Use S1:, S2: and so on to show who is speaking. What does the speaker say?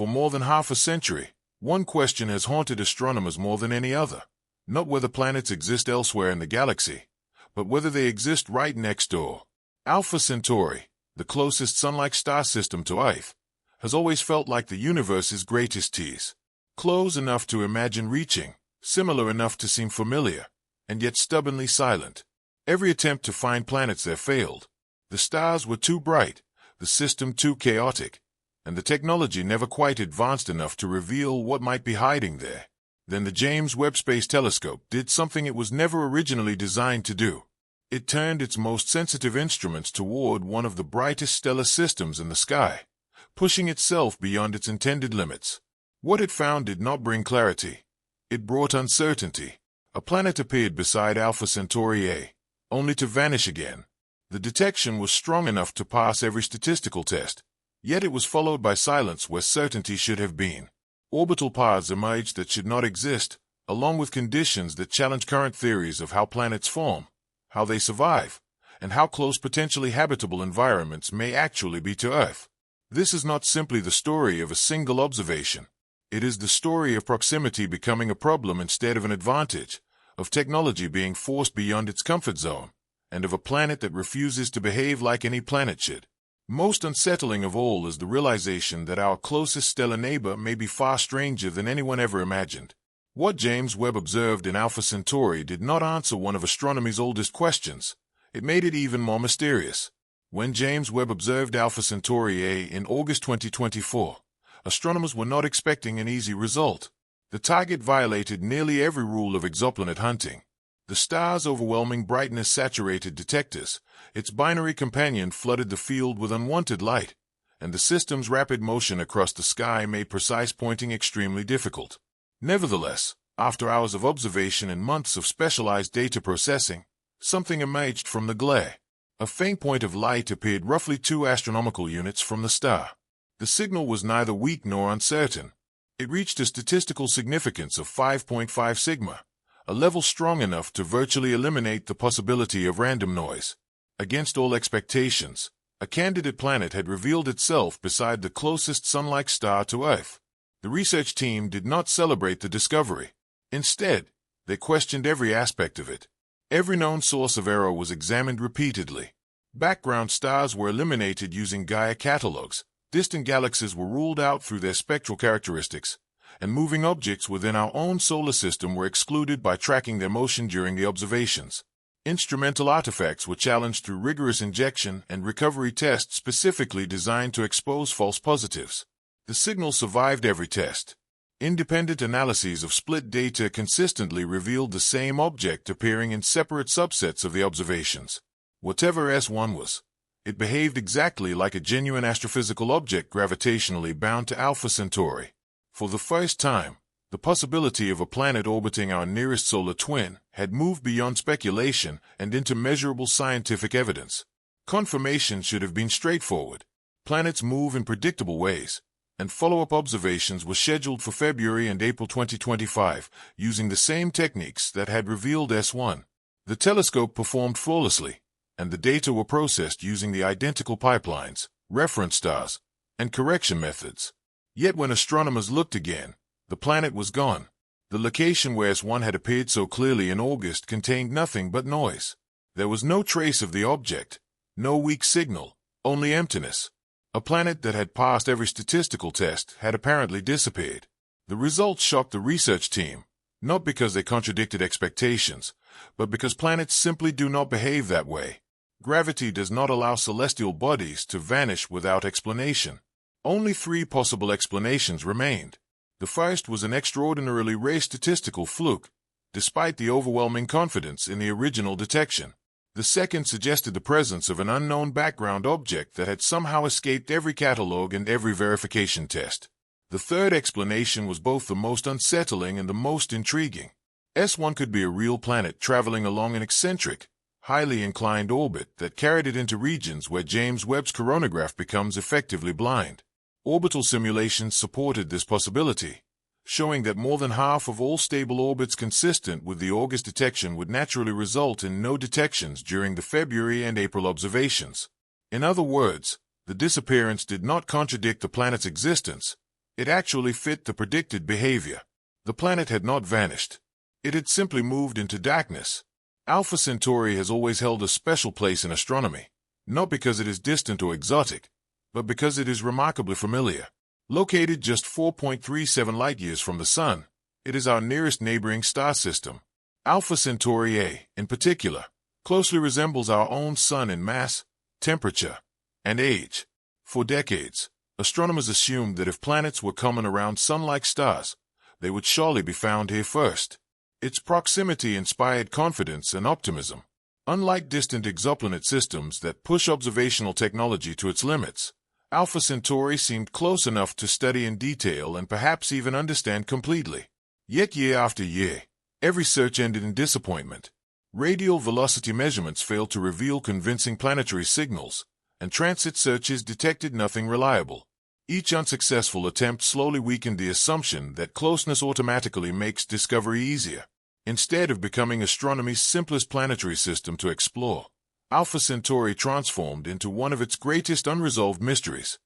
S1: For more than half a century, one question has haunted astronomers more than any other. Not whether planets exist elsewhere in the galaxy, but whether they exist right next door. Alpha Centauri, the closest sun-like star system to Earth, has always felt like the universe's greatest tease. Close enough to imagine reaching, similar enough to seem familiar, and yet stubbornly silent. Every attempt to find planets there failed. The stars were too bright, the system too chaotic, and the technology never quite advanced enough to reveal what might be hiding there. Then the James Webb Space Telescope did something it was never originally designed to do. It turned its most sensitive instruments toward one of the brightest stellar systems in the sky, pushing itself beyond its intended limits. What it found did not bring clarity. It brought uncertainty. A planet appeared beside Alpha Centauri A, only to vanish again. The detection was strong enough to pass every statistical test, yet it was followed by silence where certainty should have been. Orbital paths emerged that should not exist, along with conditions that challenge current theories of how planets form, how they survive, and how close potentially habitable environments may actually be to Earth. This is not simply the story of a single observation. It is the story of proximity becoming a problem instead of an advantage, of technology being forced beyond its comfort zone, and of a planet that refuses to behave like any planet should. Most unsettling of all is the realization that our closest stellar neighbor may be far stranger than anyone ever imagined. What James Webb observed in Alpha Centauri did not answer one of astronomy's oldest questions. It made it even more mysterious. When James Webb observed Alpha Centauri A in August 2024, astronomers were not expecting an easy result. The target violated nearly every rule of exoplanet hunting. The star's overwhelming brightness saturated detectors, its binary companion flooded the field with unwanted light, and the system's rapid motion across the sky made precise pointing extremely difficult. Nevertheless, after hours of observation and months of specialized data processing, something emerged from the glare. A faint point of light appeared roughly 2 astronomical units from the star. The signal was neither weak nor uncertain. It reached a statistical significance of 5.5 sigma, a level strong enough to virtually eliminate the possibility of random noise. Against all expectations, a candidate planet had revealed itself beside the closest sun-like star to Earth. The research team did not celebrate the discovery. Instead, they questioned every aspect of it. Every known source of error was examined repeatedly. Background stars were eliminated using Gaia catalogs, distant galaxies were ruled out through their spectral characteristics, and moving objects within our own solar system were excluded by tracking their motion during the observations. Instrumental artifacts were challenged through rigorous injection and recovery tests specifically designed to expose false positives. The signal survived every test. Independent analyses of split data consistently revealed the same object appearing in separate subsets of the observations. Whatever S1 was, it behaved exactly like a genuine astrophysical object gravitationally bound to Alpha Centauri. For the first time, the possibility of a planet orbiting our nearest solar twin had moved beyond speculation and into measurable scientific evidence. Confirmation should have been straightforward. Planets move in predictable ways, and follow-up observations were scheduled for February and April 2025, using the same techniques that had revealed S1. The telescope performed flawlessly, and the data were processed using the identical pipelines, reference stars, and correction methods. Yet when astronomers looked again, the planet was gone. The location where S1 had appeared so clearly in August contained nothing but noise. There was no trace of the object, no weak signal, only emptiness. A planet that had passed every statistical test had apparently disappeared. The results shocked the research team, not because they contradicted expectations, but because planets simply do not behave that way. Gravity does not allow celestial bodies to vanish without explanation. Only 3 possible explanations remained. The first was an extraordinarily rare statistical fluke, despite the overwhelming confidence in the original detection. The second suggested the presence of an unknown background object that had somehow escaped every catalog and every verification test. The third explanation was both the most unsettling and the most intriguing. S1 could be a real planet traveling along an eccentric, highly inclined orbit that carried it into regions where James Webb's coronagraph becomes effectively blind. Orbital simulations supported this possibility, showing that more than half of all stable orbits consistent with the August detection would naturally result in no detections during the February and April observations. In other words, the disappearance did not contradict the planet's existence, It actually fit the predicted behavior. The planet had not vanished. It had simply moved into darkness. Alpha Centauri has always held a special place in astronomy, not because it is distant or exotic, but because it is remarkably familiar. Located just 4.37 light-years from the Sun, it is our nearest neighboring star system. Alpha Centauri A, in particular, closely resembles our own Sun in mass, temperature, and age. For decades, astronomers assumed that if planets were common around Sun-like stars, they would surely be found here first. Its proximity inspired confidence and optimism. Unlike distant exoplanet systems that push observational technology to its limits, Alpha Centauri seemed close enough to study in detail and perhaps even understand completely. Yet year after year, every search ended in disappointment. Radial velocity measurements failed to reveal convincing planetary signals, and transit searches detected nothing reliable. Each unsuccessful attempt slowly weakened the assumption that closeness automatically makes discovery easier. Instead of becoming astronomy's simplest planetary system to explore, Alpha Centauri transformed into one of its greatest unresolved mysteries.